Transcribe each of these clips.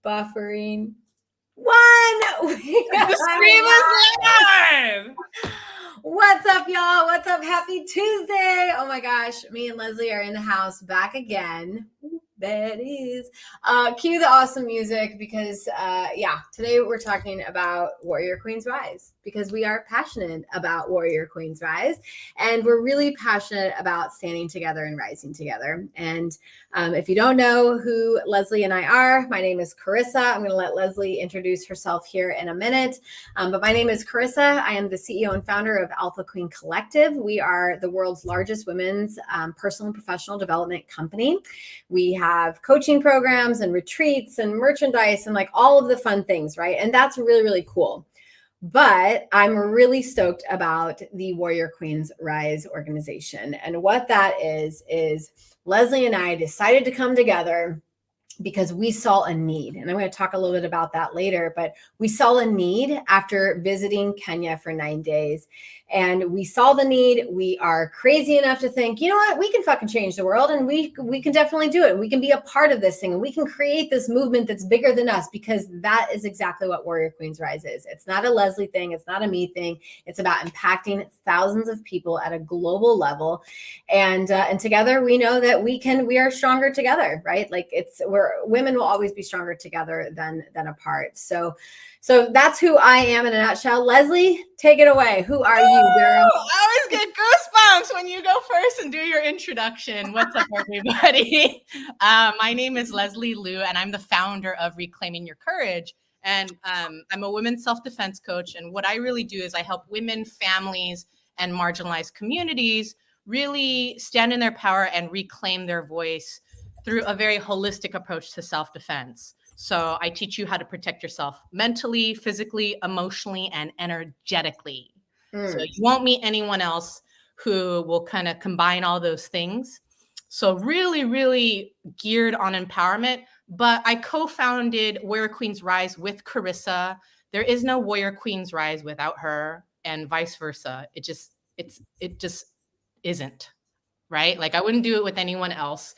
Buffering. One. The stream is live. What's up, y'all? What's up? Happy Tuesday. Oh my gosh. Me and Leslie are in the house back again. That is. Cue the awesome music because, today we're talking about Warrior Queens Rise because we are passionate about Warrior Queens Rise. And we're really passionate about standing together and rising together. And if you don't know who Leslie and I are, my name is Carissa. I'm going to let Leslie introduce herself here in a minute. But my name is Carissa. I am the CEO and founder of Alpha Queen Collective. We are the world's largest women's personal and professional development company. We have coaching programs and retreats and merchandise and like all of the fun things, right? And that's really, really cool. But I'm really stoked about the Warrior Queens Rise organization. And what that is Leslie and I decided to come together because we saw a need. And I'm going to talk a little bit about that later, but we saw a need after visiting Kenya for 9 days. And we saw the need. We are crazy enough to think, you know what, we can fucking change the world and we can definitely do it. We can be a part of this thing and we can create this movement that's bigger than us because that is exactly what Warrior Queens Rise is. It's not a Leslie thing. It's not a me thing. It's about impacting thousands of people at a global level. And together we know that we are stronger together, right? Like women will always be stronger together than apart. So that's who I am in a nutshell. Leslie, take it away. Who are you, girl? I always get goosebumps when you go first and do your introduction. What's up, everybody? My name is Leslie Liu, and I'm the founder of Reclaiming Your Courage. And I'm a women's self-defense coach. And what I really do is I help women, families, and marginalized communities really stand in their power and reclaim their voice through a very holistic approach to self-defense. So I teach you how to protect yourself mentally, physically, emotionally, and energetically. So you won't meet anyone else who will kind of combine all those things. So really, really geared on empowerment. But I co-founded Warrior Queens Rise with Carissa. There is no Warrior Queens Rise without her, and vice versa. It just isn't, right? Like I wouldn't do it with anyone else.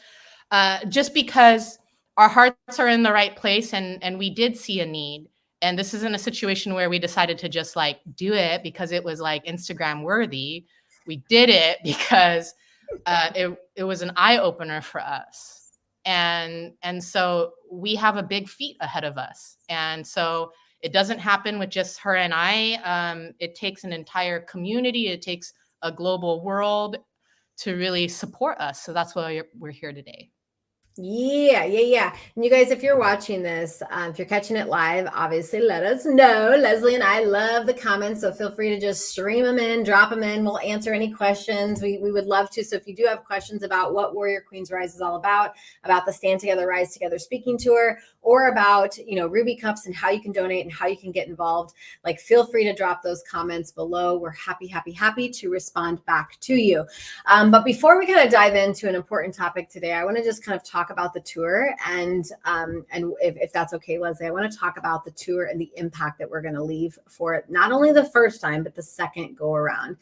Just because our hearts are in the right place and we did see a need. And this isn't a situation where we decided to just like do it because it was like Instagram worthy. We did it because it was an eye opener for us. And so we have a big feat ahead of us. And so it doesn't happen with just her and I. It takes an entire community. It takes a global world to really support us. So that's why we're here today. Yeah. And you guys, if you're watching this, if you're catching it live, obviously let us know. Leslie and I love the comments, so feel free to just stream them in, drop them in. We'll answer any questions. We would love to. So if you do have questions about what Warrior Queens Rise is all about the Stand Together, Rise Together speaking tour, or about, Ruby Cups and how you can donate and how you can get involved, like feel free to drop those comments below. We're happy to respond back to you. But before we kind of dive into an important topic today, I want to just kind of talk about the tour and if that's okay, Leslie, I want to talk about the tour and the impact that we're going to leave for it, not only the first time, but the second go around.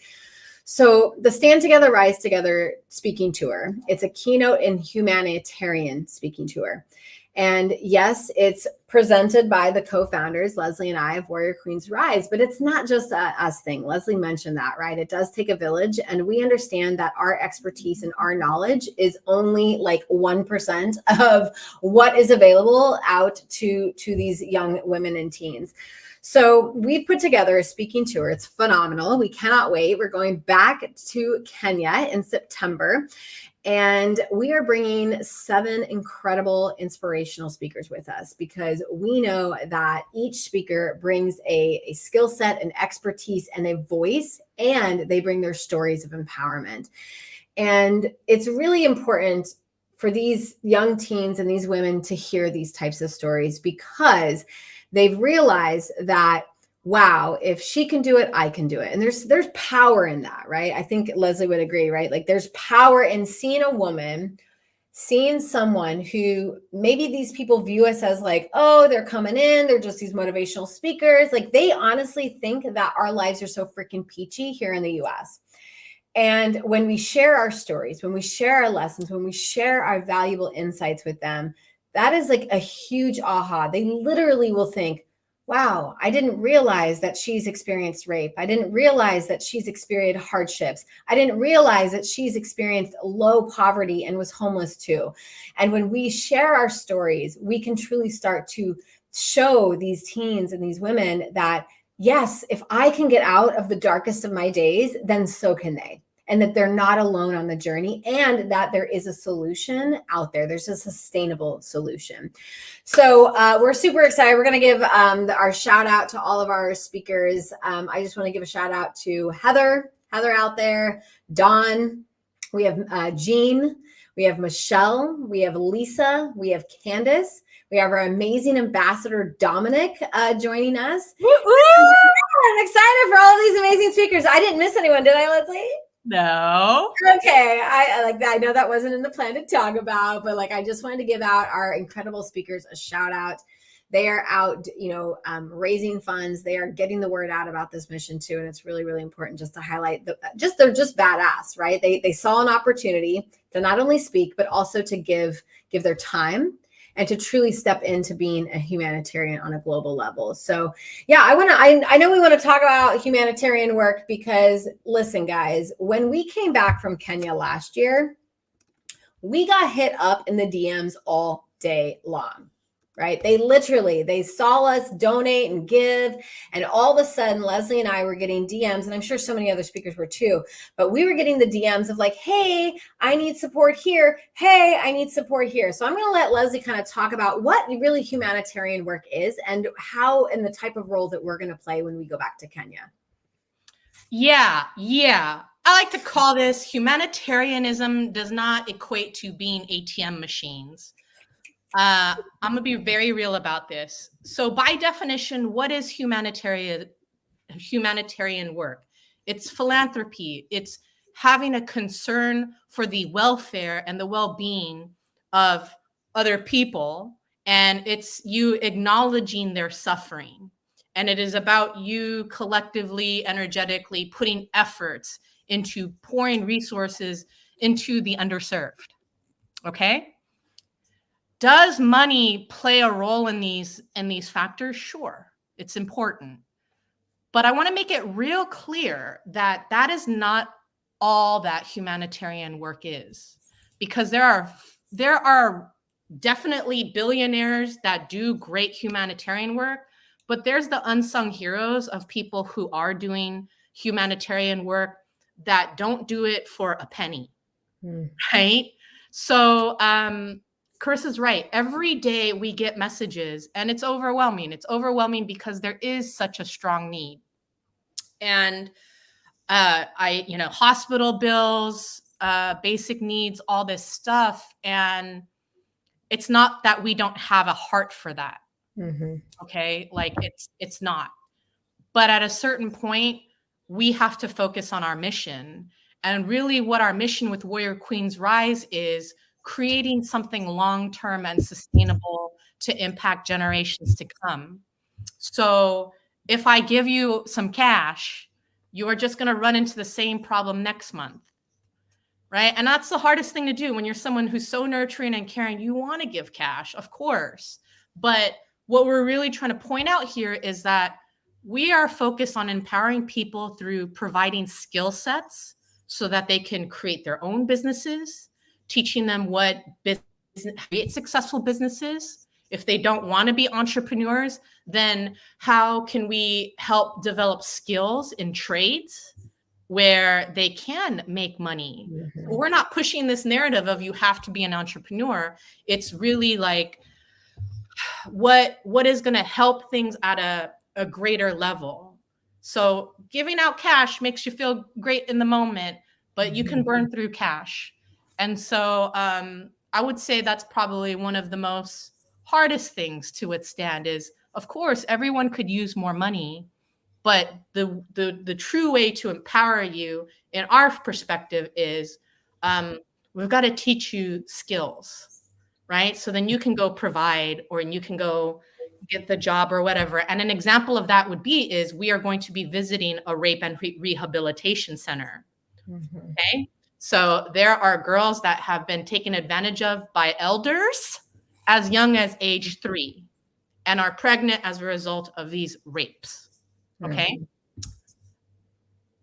So the Stand Together, Rise Together speaking tour, it's a keynote and humanitarian speaking tour. And yes, it's presented by the co-founders, Leslie and I, of Warrior Queens Rise, but it's not just us thing. Leslie mentioned that, right? It does take a village, and we understand that our expertise and our knowledge is only like 1% of what is available out to these young women and teens. So we've put together a speaking tour. It's phenomenal. We cannot wait. We're going back to Kenya in September. And we are bringing 7 incredible inspirational speakers with us because we know that each speaker brings a skill set, an expertise, and a voice, and they bring their stories of empowerment. And it's really important for these young teens and these women to hear these types of stories because they've realized that, wow, if she can do it, I can do it. And there's power in that, right? I think Leslie would agree, right? Like there's power in seeing a woman, seeing someone who maybe these people view us as like, oh, they're coming in, they're just these motivational speakers. Like they honestly think that our lives are so freaking peachy here in the US. And when we share our stories, when we share our lessons, when we share our valuable insights with them, that is like a huge aha. They literally will think, wow, I didn't realize that she's experienced rape. I didn't realize that she's experienced hardships. I didn't realize that she's experienced low poverty and was homeless too. And when we share our stories, we can truly start to show these teens and these women that, yes, if I can get out of the darkest of my days, then so can they. And that they're not alone on the journey, and that there is a solution out there. There's a sustainable solution. So we're super excited. We're going to give our shout out to all of our speakers. I just want to give a shout out to Heather out there, Dawn, we have Jean, we have Michelle, we have Lisa, we have Candace. We have our amazing ambassador, Dominic, joining us. I'm excited for all of these amazing speakers. I didn't miss anyone, did I, Leslie? No. Okay. I like that. I know that wasn't in the plan to talk about, but like, I just wanted to give out our incredible speakers a shout out. They are out, raising funds. They are getting the word out about this mission too. And it's really, really important just to highlight they're just badass, right? They saw an opportunity to not only speak, but also to give their time and to truly step into being a humanitarian on a global level. So yeah, I know we want to talk about humanitarian work because listen, guys, when we came back from Kenya last year, we got hit up in the DMs all day long, right? They saw us donate and give. And all of a sudden, Leslie and I were getting DMs, and I'm sure so many other speakers were too, but we were getting the DMs of like, hey, I need support here. Hey, I need support here. So I'm going to let Leslie kind of talk about what really humanitarian work is and how and the type of role that we're going to play when we go back to Kenya. Yeah. I like to call this humanitarianism does not equate to being ATM machines. I'm going to be very real about this. So by definition, what is humanitarian work? It's philanthropy. It's having a concern for the welfare and the well-being of other people. And it's you acknowledging their suffering. And it is about you collectively, energetically putting efforts into pouring resources into the underserved. Okay? Does money play a role in these factors? Sure, it's important. But I want to make it real clear that that is not all that humanitarian work is, because there are definitely billionaires that do great humanitarian work, but there's the unsung heroes of people who are doing humanitarian work that don't do it for a penny, right? So Chris is right. Every day we get messages and it's overwhelming. It's overwhelming because there is such a strong need. And hospital bills, basic needs, all this stuff. And it's not that we don't have a heart for that. Mm-hmm. Okay. Like it's not. But at a certain point, we have to focus on our mission. And really what our mission with Warrior Queens Rise is creating something long-term and sustainable to impact generations to come. So if I give you some cash, you are just going to run into the same problem next month, right? And that's the hardest thing to do when you're someone who's so nurturing and caring. You want to give cash, of course. But what we're really trying to point out here is that we are focused on empowering people through providing skill sets so that they can create their own businesses, teaching them what create successful businesses. If they don't want to be entrepreneurs, then how can we help develop skills in trades where they can make money? Mm-hmm. We're not pushing this narrative of you have to be an entrepreneur. It's really like what is going to help things at a greater level. So giving out cash makes you feel great in the moment, but you can burn through cash. And so I would say that's probably one of the most hardest things to withstand is, of course, everyone could use more money, but the true way to empower you in our perspective is we've got to teach you skills, right? So then you can go provide or you can go get the job or whatever. And an example of that would be is we are going to be visiting a rape and rehabilitation center. Mm-hmm. Okay. So there are girls that have been taken advantage of by elders as young as age 3 and are pregnant as a result of these rapes. Okay. Mhm.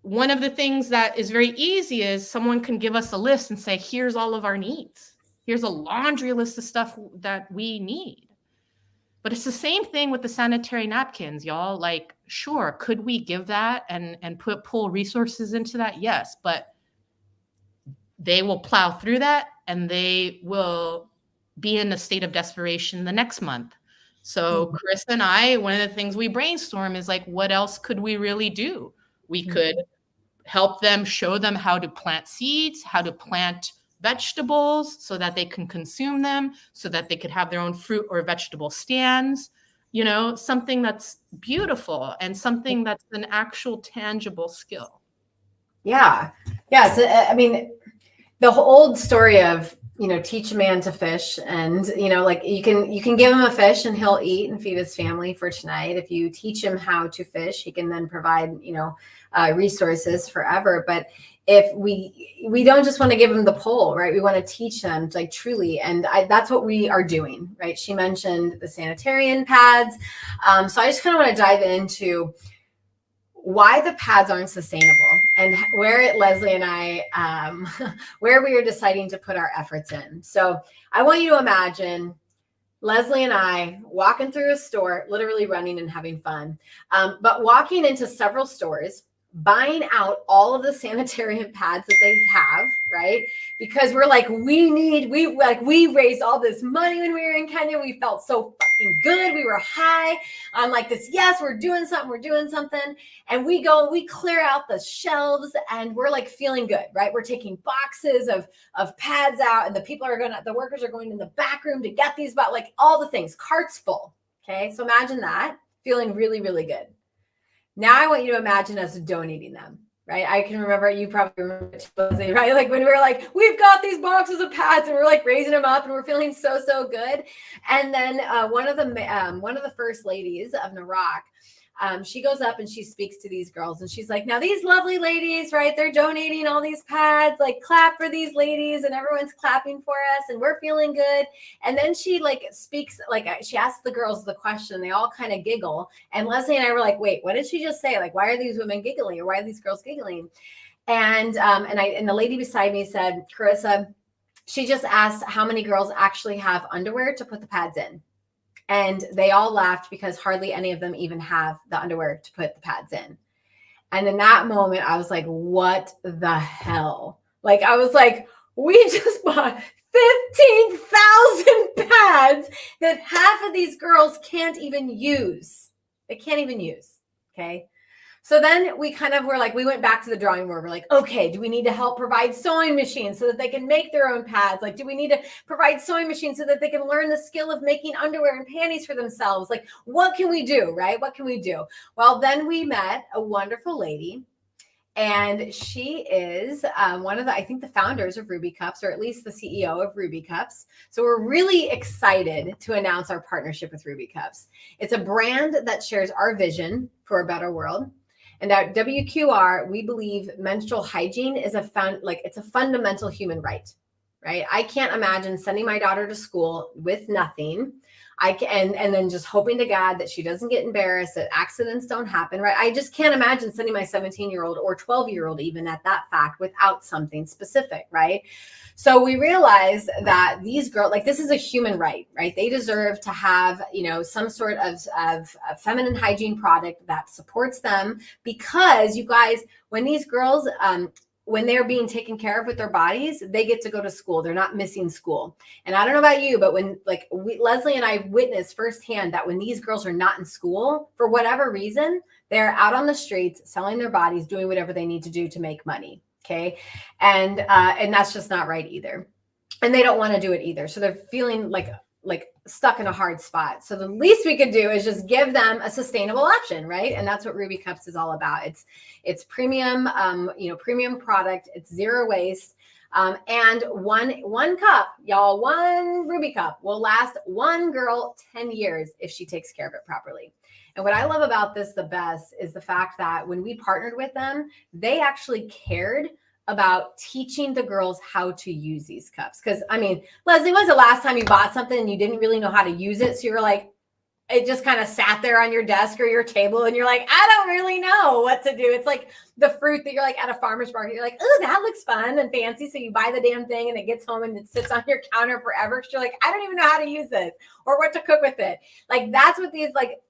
One of the things that is very easy is someone can give us a list and say, here's all of our needs. Here's a laundry list of stuff that we need. But it's the same thing with the sanitary napkins, y'all. Like, sure, could we give that and pull resources into that? Yes, but they will plow through that and they will be in a state of desperation the next month. So Chris and I, one of the things we brainstorm is like, what else could we really do? We could help them, show them how to plant seeds, how to plant vegetables so that they can consume them, so that they could have their own fruit or vegetable stands, you know, something that's beautiful and something that's an actual tangible skill. Yeah. Yeah. So, I mean, the old story of, you know, teach a man to fish, and, you know, like you can give him a fish and he'll eat and feed his family for tonight. If you teach him how to fish, he can then provide, you know, resources forever. But if we don't just want to give them the pole, right? We want to teach them, like, truly. And that's what we are doing, right? She mentioned the sanitarian pads. So I just kind of want to dive into why the pads aren't sustainable and where Leslie and I, where we are deciding to put our efforts in. So I want you to imagine Leslie and I walking through a store, literally running and having fun, but walking into several stores, buying out all of the sanitarian pads that they have, right? Because we're like, we raised all this money when we were in Kenya. We felt so fucking good. We were high on like this. Yes, we're doing something. And we go, we clear out the shelves and we're like feeling good, right? We're taking boxes of pads out, and the workers are going in the back room to get these, but like all the things, carts full. Okay. So imagine that, feeling really, really good. Now I want you to imagine us donating them, right? I can remember, you probably remember it too, right? Like when we were like, we've got these boxes of pads and we're like raising them up and we're feeling so, so good. And then one of the first ladies of Narak, she goes up and she speaks to these girls and she's like, now these lovely ladies, right? They're donating all these pads, like clap for these ladies, and everyone's clapping for us and we're feeling good. And then she like speaks, like she asks the girls the question, they all kind of giggle. And Leslie and I were like, wait, what did she just say? Like, why are these women giggling, or why are these girls giggling? And the lady beside me said, Carissa, she just asked how many girls actually have underwear to put the pads in. And they all laughed because hardly any of them even have the underwear to put the pads in. And in that moment, I was like, what the hell? Like, I was like, we just bought 15,000 pads that half of these girls can't even use. They can't even use. Okay. So then we kind of were like, we went back to the drawing board. We're like, okay, do we need to help provide sewing machines so that they can make their own pads? Like, do we need to provide sewing machines so that they can learn the skill of making underwear and panties for themselves? Like, what can we do, right? What can we do? Well, then we met a wonderful lady, and she is one of the, I think, the founders of Ruby Cups, or at least the CEO of Ruby Cups. So we're really excited to announce our partnership with Ruby Cups. It's a brand that shares our vision for a better world. And at WQR, we believe menstrual hygiene is it's a fundamental human right? I can't imagine sending my daughter to school with nothing. And then just hoping to God that she doesn't get embarrassed, that accidents don't happen, right? I just can't imagine sending my 17-year-old or 12-year-old even at that fact without something specific, right? So we realized that these girls, like, this is a human right? They deserve to have, you know, some sort of feminine hygiene product that supports them, because you guys, when these girls, when they're being taken care of with their bodies, they get to go to school. They're not missing school. And I don't know about you, but when Leslie and I witnessed firsthand that when these girls are not in school, for whatever reason, they're out on the streets selling their bodies, doing whatever they need to do to make money. Okay. And that's just not right either. And they don't want to do it either. So they're feeling like stuck in a hard spot. So the least we could do is just give them a sustainable option, right? And that's what Ruby Cups is all about. It's premium, premium product. It's zero waste. And one cup, y'all, one Ruby Cup will last one girl 10 years if she takes care of it properly. And what I love about this the best is the fact that when we partnered with them, they actually cared about teaching the girls how to use these cups. Because, I mean, Leslie, when's the last time you bought something and you didn't really know how to use it? So you were like, it just kind of sat there on your desk or your table and you're like, I don't really know what to do. It's like the fruit that you're like at a farmer's market. You're like, oh, that looks fun and fancy. So you buy the damn thing and it gets home and it sits on your counter forever. Because you're like, I don't even know how to use this or what to cook with it. Like that's what these like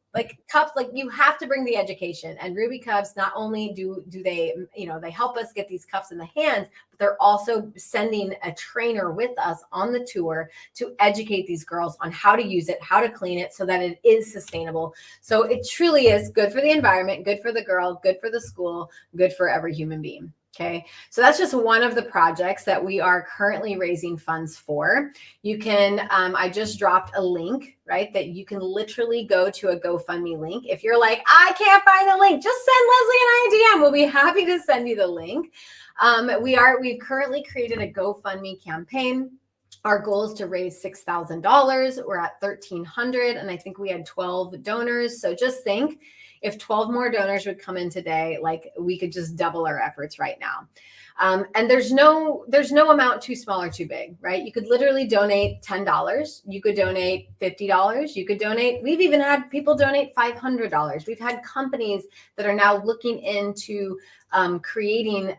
cups, like you have to bring the education. And Ruby Cups, not only do they, they help us get these cups in the hands, but they're also sending a trainer with us on the tour to educate these girls on how to use it, how to clean it so that it is sustainable. So it truly is good for the environment, good for the girl, good for the school, good for every human being. Okay, so that's just one of the projects that we are currently raising funds for. You can, I just dropped a link, right, that you can literally go to a GoFundMe link. If you're like, I can't find the link, just send Leslie and I a DM. We'll be happy to send you the link. We've currently created a GoFundMe campaign. Our goal is to raise $6,000. We're at 1,300, and I think we had 12 donors. So just think, if 12 more donors would come in today, like we could just double our efforts right now. And there's no amount too small or too big, right? You could literally donate $10. You could donate $50. You could donate, we've even had people donate $500. We've had companies that are now looking into creating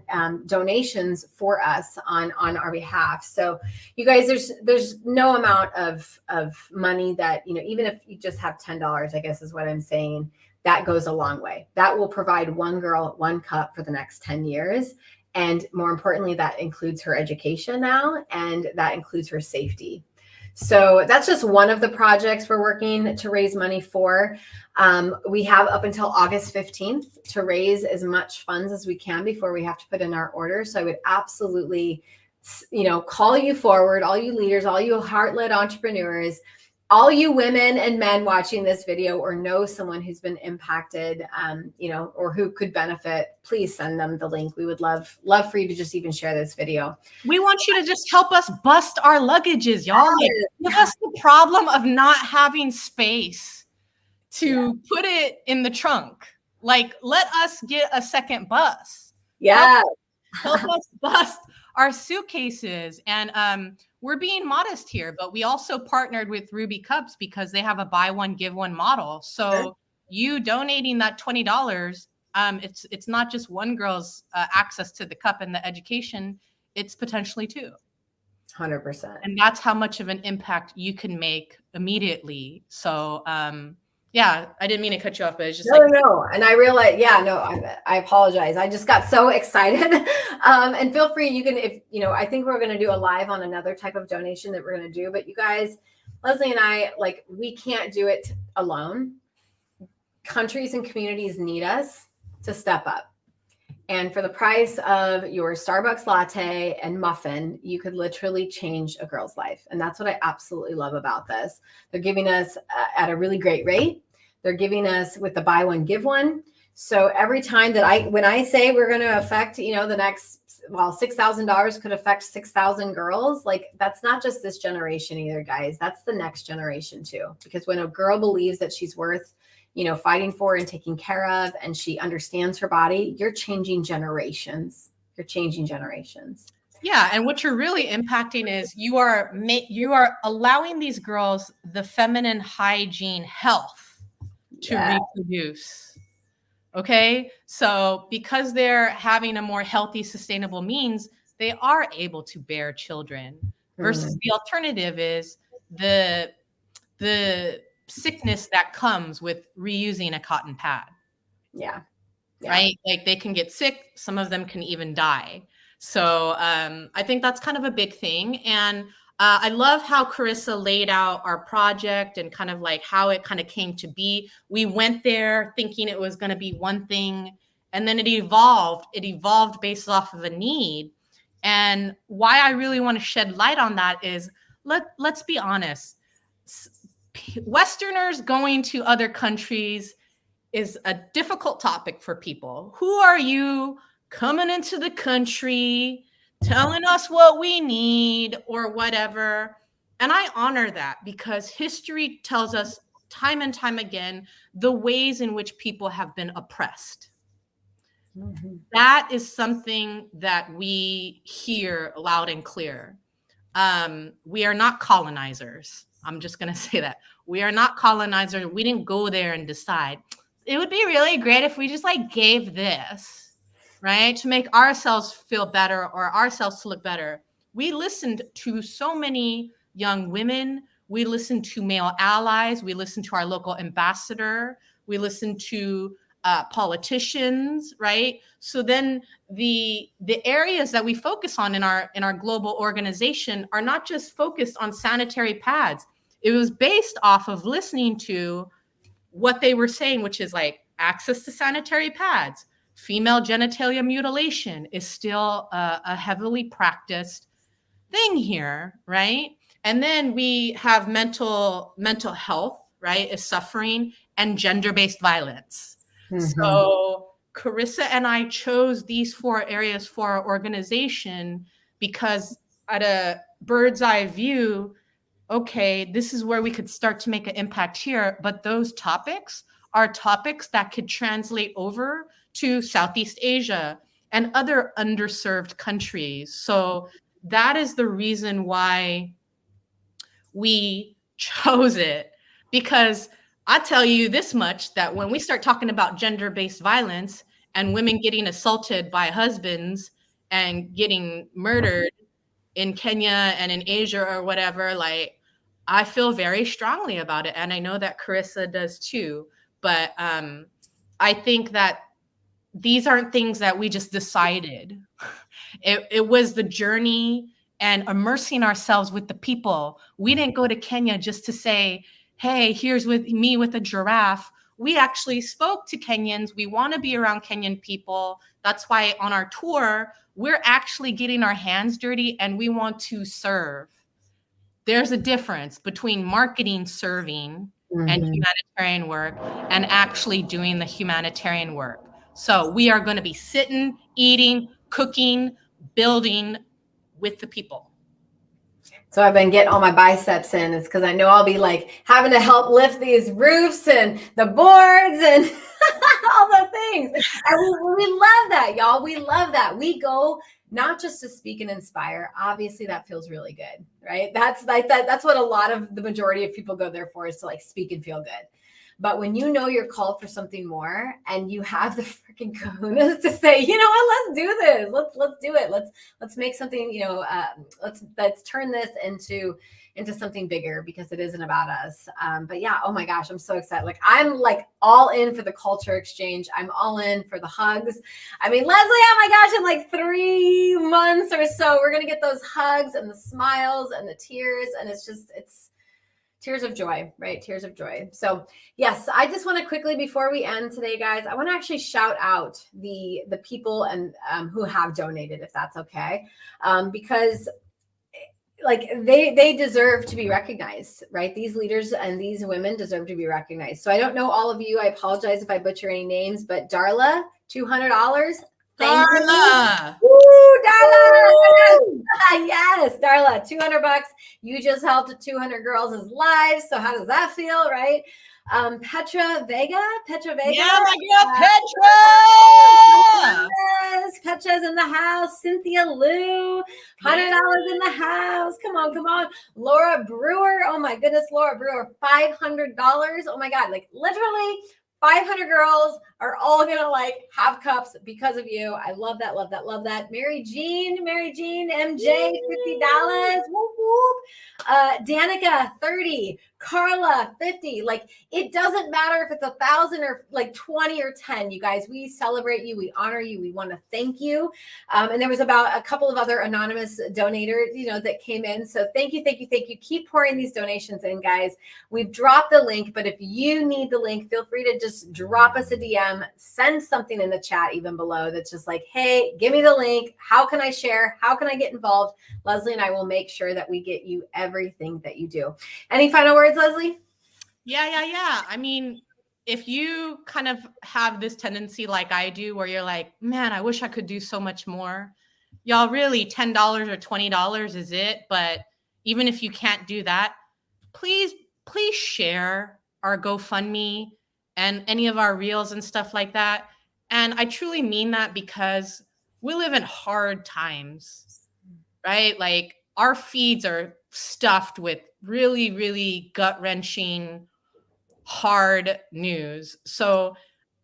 donations for us on our behalf. So you guys, there's no amount of money that, even if you just have $10, I guess is what I'm saying, that goes a long way. That will provide one girl, one cup for the next 10 years. And more importantly, that includes her education now, and that includes her safety. So that's just one of the projects we're working to raise money for. We have up until August 15th to raise as much funds as we can before we have to put in our order. So I would absolutely, call you forward, all you leaders, all you heart-led entrepreneurs, all you women and men watching this video or know someone who's been impacted, or who could benefit, please send them the link. We would love for you to just even share this video. We want you to just help us bust our luggages, y'all. Like, give us the problem of not having space to put it in the trunk. Like, let us get a second bus. Yeah. Help us bust our suitcases. And we're being modest here, but we also partnered with Ruby Cups because they have a buy one, give one model. So you donating that $20, it's not just one girl's access to the cup and the education, it's potentially two. 100%. And that's how much of an impact you can make immediately. So yeah, I didn't mean to cut you off, but it's just no. And I realized, I apologize. I just got so excited. And feel free, you can, if, I think we're going to do a live on another type of donation that we're going to do, but you guys, Leslie and I, we can't do it alone. Countries and communities need us to step up. And for the price of your Starbucks latte and muffin, you could literally change a girl's life. And that's what I absolutely love about this. They're giving us at a really great rate. They're giving us with the buy one, give one. So every time that when I say we're going to affect, the next, $6,000 could affect 6,000 girls. That's not just this generation either, guys. That's the next generation too. Because when a girl believes that she's worth, fighting for and taking care of, and she understands her body, you're changing generations. Yeah, and what you're really impacting is you are allowing these girls the feminine hygiene health to reproduce. Okay, so because they're having a more healthy, sustainable means, they are able to bear children. Versus the alternative is the sickness that comes with reusing a cotton pad. Yeah. Right? Like they can get sick. Some of them can even die. So I think that's kind of a big thing. And I love how Carissa laid out our project and kind of like how it kind of came to be. We went there thinking it was going to be one thing, and then it evolved. It evolved based off of a need. And why I really want to shed light on that is let's be honest. Westerners going to other countries is a difficult topic for people. Who are you coming into the country, telling us what we need or whatever? And I honor that because history tells us time and time again the ways in which people have been oppressed. That is something that we hear loud and clear. We are not colonizers. I'm just going to say that. We are not colonizers. We didn't go there and decide. It would be really great if we just like gave this, right, to make ourselves feel better or ourselves to look better. We listened to so many young women. We listened to male allies. We listened to our local ambassador. We listened to politicians, right? So then the areas that we focus on in our global organization are not just focused on sanitary pads. It was based off of listening to what they were saying, which is like access to sanitary pads. Female genitalia mutilation is still a heavily practiced thing here, right? And then we have mental health, right, is suffering, and gender-based violence. So Carissa and I chose these 4 areas for our organization because at a bird's eye view, okay, this is where we could start to make an impact here. But those topics are topics that could translate over to Southeast Asia and other underserved countries. So that is the reason why we chose it. Because I tell you this much, that when we start talking about gender-based violence and women getting assaulted by husbands and getting murdered in Kenya and in Asia or whatever, like, I feel very strongly about it. And I know that Carissa does too. But I think that these aren't things that we just decided. It was the journey and immersing ourselves with the people. We didn't go to Kenya just to say, hey, here's with me with a giraffe. We actually spoke to Kenyans. We want to be around Kenyan people. That's why on our tour, we're actually getting our hands dirty and we want to serve. There's a difference between marketing serving and humanitarian work and actually doing the humanitarian work. So we are going to be sitting, eating, cooking, building with the people. So I've been getting all my biceps in. It's because I know I'll be like having to help lift these roofs and the boards and all the things. And we love that, y'all. We love that. We go not just to speak and inspire. Obviously, that feels really good, right? That's like that. That's what a lot of the majority of people go there for, is to like speak and feel good. But when you know you're called for something more and you have the freaking kahunas to say, you know what, let's do this. Let's do it. Let's make something, let's turn this into something bigger, because it isn't about us. But yeah, oh my gosh, I'm so excited. Like, I'm like all in for the culture exchange. I'm all in for the hugs. I mean, Leslie, oh my gosh, in like 3 months or so, we're going to get those hugs and the smiles and the tears. And it's tears of joy, right? Tears of joy. So yes, I just want to quickly, before we end today, guys, I want to actually shout out the people and who have donated, if that's okay, because like they deserve to be recognized, right? These leaders and these women deserve to be recognized. So I don't know all of you. I apologize if I butcher any names, but Darla, $200. Darla. Woo, Darla. Yes, Darla, $200. You just helped 200 girls' lives. So how does that feel, right? Petra Vega. Yeah, my girl, Petra. Yes, Petra's in the house. Cynthia Lou, $100 in the house. Come on. Laura Brewer. Oh my goodness, Laura Brewer, $500. Oh my God, like literally 500 girls are all gonna like have cups because of you. I love that. Mary Jean, MJ, $50. Whoop whoop. Danica, 30. Carla, 50. Like, it doesn't matter if it's 1,000 or like 20 or 10. You guys, we celebrate you, we honor you, we want to thank you. And there was about a couple of other anonymous donators, that came in. So thank you. Keep pouring these donations in, guys. We've dropped the link, but if you need the link, feel free to just drop us a DM, send something in the chat even below that's just like, hey, give me the link. How can I share? How can I get involved? Leslie and I will make sure that we get you everything that you do. Any final words, Leslie? Yeah. I mean, if you kind of have this tendency like I do, where you're like, man, I wish I could do so much more. Y'all, really, $10 or $20 is it. But even if you can't do that, please share our GoFundMe and any of our reels and stuff like that. And I truly mean that because we live in hard times, right? Like our feeds are stuffed with really, really gut wrenching, hard news. So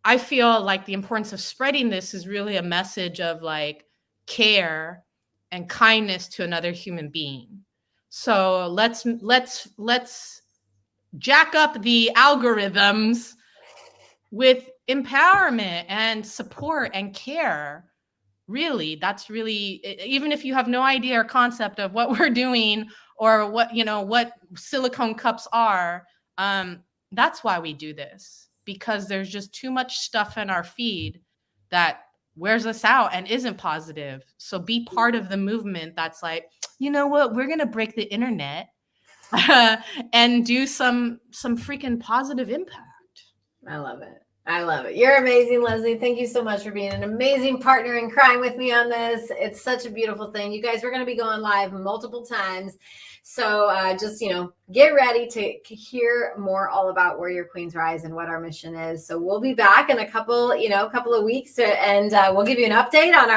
I feel like the importance of spreading this is really a message of like care and kindness to another human being. So let's jack up the algorithms with empowerment and support and care. Really, that's really, even if you have no idea or concept of what we're doing or what silicone cups are, that's why we do this, because there's just too much stuff in our feed that wears us out and isn't positive. So be part of the movement that's like, you know what, we're gonna break the internet and do some freaking positive impact. I love it. I love it. You're amazing, Leslie. Thank you so much for being an amazing partner in crime with me on this. It's such a beautiful thing. You guys, we're going to be going live multiple times. So just, get ready to hear more all about Warrior Queens Rise and what our mission is. So we'll be back in a couple of weeks and we'll give you an update on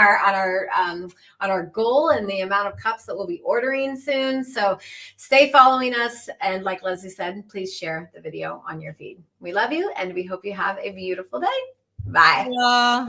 our goal and the amount of cups that we'll be ordering soon. So stay following us. And like Leslie said, please share the video on your feed. We love you and we hope you have a beautiful day. Bye. Yeah.